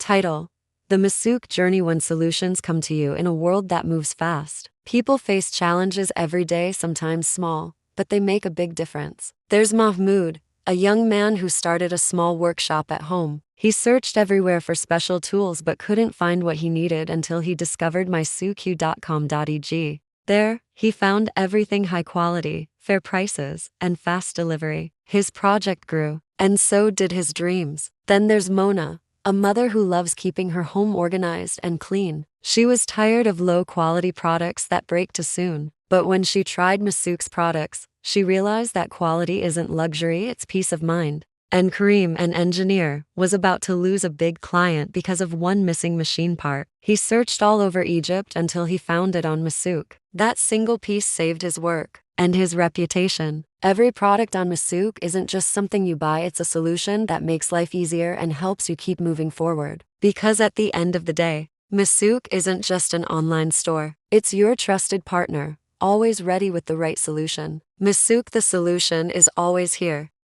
Title: The MySouq Journey. When solutions come to you in a world that moves fast, people face challenges every day, sometimes small, but they make a big difference. There's Mahmoud, a young man who started a small workshop at home. He searched everywhere for special tools but couldn't find what he needed until he discovered MySouqEg.com.eg. There, he found everything: high quality, fair prices, and fast delivery. His project grew, and so did his dreams. Then there's Mona, a mother who loves keeping her home organized and clean. She was tired of low-quality products that break too soon. But when she tried MySouq's products, she realized that quality isn't luxury, it's peace of mind. And Karim, an engineer, was about to lose a big client because of one missing machine part. He searched all over Egypt until he found it on MySouq. That single piece saved his work and his reputation. Every product on MySouq isn't just something you buy, it's a solution that makes life easier and helps you keep moving forward. Because at the end of the day, MySouq isn't just an online store, it's your trusted partner, always ready with the right solution. MySouq, the solution is always here.